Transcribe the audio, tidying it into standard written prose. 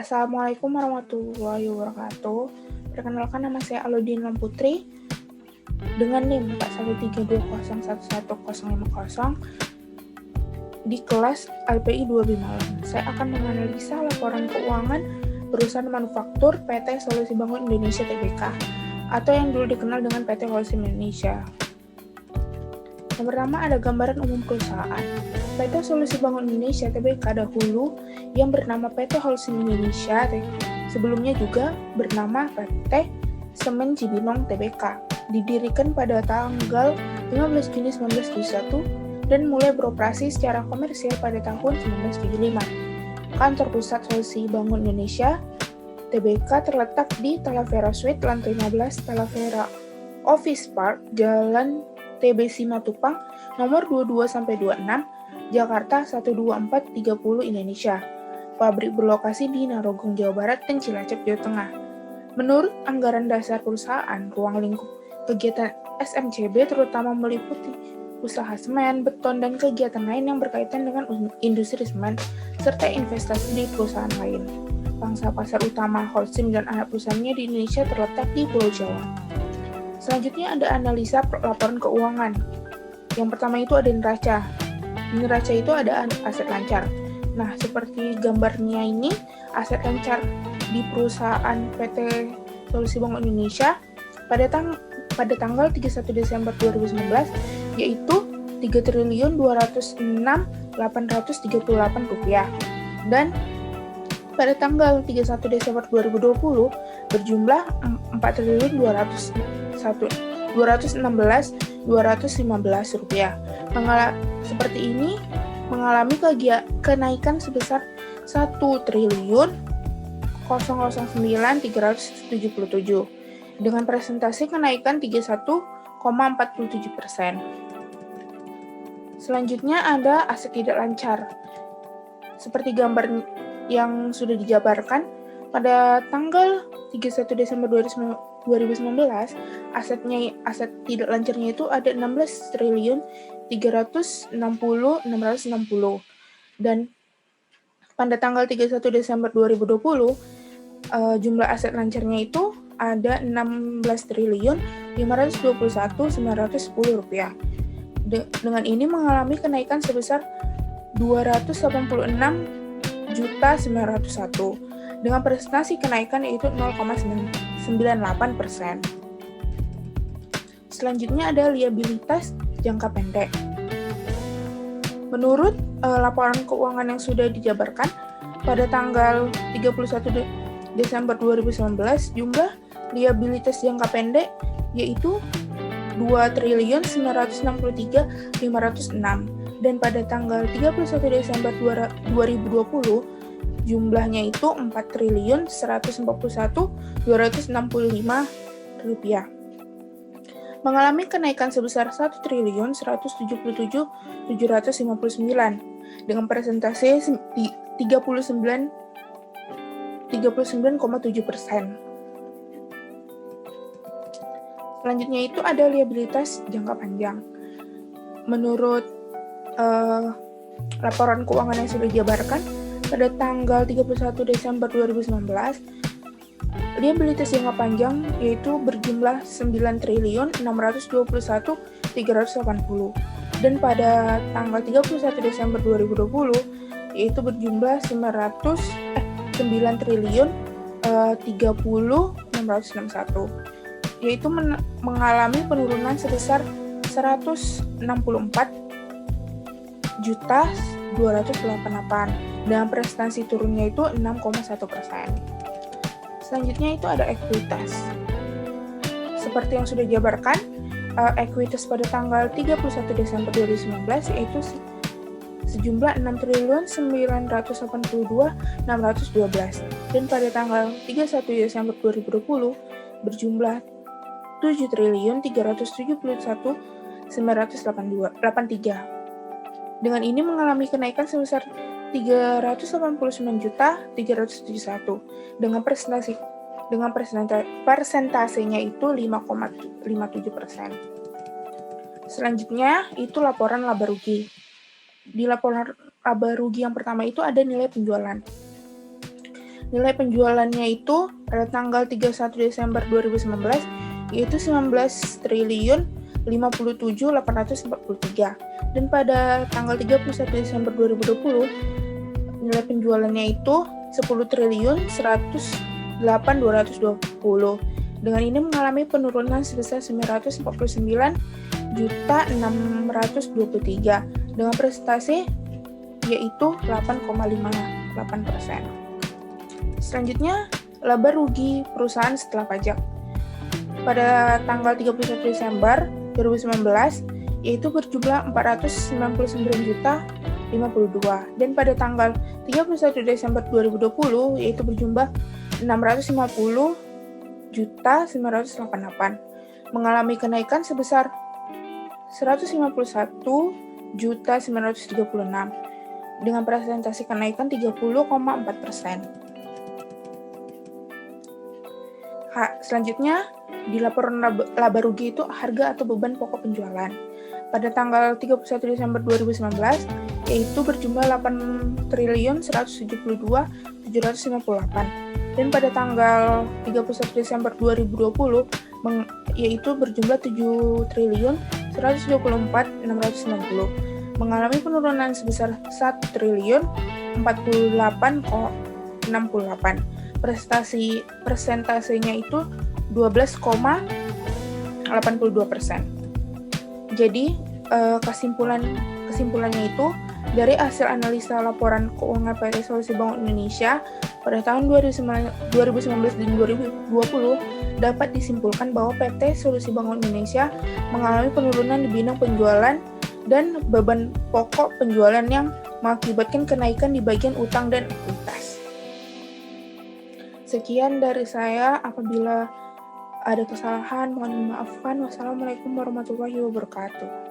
Assalamualaikum warahmatullahi wabarakatuh. Perkenalkan, nama saya Aludin Lamputri dengan NIM 41320111050 di kelas LPI 2B Malang. Saya akan menganalisa laporan keuangan perusahaan manufaktur PT Solusi Bangun Indonesia Tbk atau yang dulu dikenal dengan PT Holcim Indonesia. Yang pertama ada gambaran umum perusahaan. PT Solusi Bangun Indonesia Tbk dahulu yang bernama PT Holcim Indonesia, sebelumnya juga bernama PT Semen Cibinong Tbk, didirikan pada tanggal 15 Juni 1971 dan mulai beroperasi secara komersial pada tahun 1975. Kantor pusat Solusi Bangun Indonesia Tbk terletak di Talavera Suite, lantai 15, Talavera Office Park, Jalan TB Simatupang, nomor 22-26, Jakarta 12430 Indonesia. Pabrik berlokasi di Narogong, Jawa Barat, dan Cilacap, Jawa Tengah. Menurut anggaran dasar perusahaan, ruang lingkup kegiatan SMCB terutama meliputi usaha semen, beton, dan kegiatan lain yang berkaitan dengan industri semen, serta investasi di perusahaan lain. Pangsa pasar utama Holcim dan anak perusahaannya di Indonesia terletak di Pulau Jawa. Selanjutnya ada analisa laporan keuangan. Yang pertama itu ada neraca. Di neraca itu ada aset lancar. Nah, seperti gambarnya ini, aset lancar di perusahaan PT Solusi Bangun Indonesia pada tanggal 31 Desember 2019 yaitu Rp3.206.838 dan pada tanggal 31 Desember 2020 berjumlah Rp4.216.215. Seperti ini mengalami kenaikan sebesar Rp1.009.377 dengan presentasi kenaikan 31,47%. Selanjutnya ada aset tidak lancar. Seperti gambar yang sudah dijabarkan, pada tanggal 31 Desember 2019, aset tidak lancarnya itu ada Rp16.360.660 dan pada tanggal 31 Desember 2020 jumlah aset lancarnya itu ada Rp6.521.910. Dengan ini mengalami kenaikan sebesar Rp286.901 dengan presentasi kenaikan yaitu 0,98%. Selanjutnya ada liabilitas jangka pendek. Menurut laporan keuangan yang sudah dijabarkan, pada tanggal 31 Desember 2019, jumlah liabilitas jangka pendek yaitu Rp2.963.506 dan pada tanggal 31 Desember 2020 jumlahnya itu Rp4.141.265 mengalami kenaikan sebesar Rp1.177.759 dengan presentasi 39,7%. Selanjutnya itu ada liabilitas jangka panjang. Menurut laporan keuangan yang sudah dijabarkan, pada tanggal 31 Desember 2019, liabilitas jangka panjang yaitu berjumlah Rp9.621.380 dan pada tanggal 31 Desember 2020 yaitu berjumlah Rp9.30.661 yaitu mengalami penurunan sebesar Rp164.288 dengan prestasi turunnya itu 6,1%. Selanjutnya itu ada ekuitas. Seperti yang sudah dijabarkan, ekuitas pada tanggal 31 Desember 2019 yaitu sejumlah Rp6.982.612 dan pada tanggal 31 Desember 2020 berjumlah Rp7.371.983. Dengan ini mengalami kenaikan sebesar Rp389.371 dengan persentasenya itu 5,57%. Selanjutnya itu laporan laba rugi. Di laporan laba rugi yang pertama itu ada nilai penjualan. Nilai penjualannya itu pada tanggal 31 Desember 2019 yaitu 19 triliun 57.843, dan pada tanggal 31 Desember 2020 nilai penjualannya itu 10 triliun 108.220. Dengan ini mengalami penurunan sebesar 949.623 dengan prestasi yaitu 8,58%. Selanjutnya, laba rugi perusahaan setelah pajak. Pada tanggal 31 Desember 2019 yaitu berjumlah 499.052, dan pada tanggal 31 Desember 2020 yaitu berjumlah 650.988, mengalami kenaikan sebesar 151.936 dengan presentasi kenaikan 30,4%. Selanjutnya, di laporan laba rugi itu harga atau beban pokok penjualan. Pada tanggal 31 Desember 2019 yaitu berjumlah 8.172.758, dan pada tanggal 31 Desember 2020 yaitu berjumlah 7.124.690, mengalami penurunan sebesar 1.048,68. Persentasenya itu 12,82%. Jadi kesimpulannya itu dari hasil analisa laporan keuangan PT Solusi Bank Indonesia pada tahun 2019 dan 2020 dapat disimpulkan bahwa PT Solusi Bank Indonesia mengalami penurunan di bidang penjualan dan beban pokok penjualan yang mengakibatkan kenaikan di bagian utang dan ekuitas. Sekian dari saya, apabila ada kesalahan mohon dimaafkan. Wassalamualaikum warahmatullahi wabarakatuh.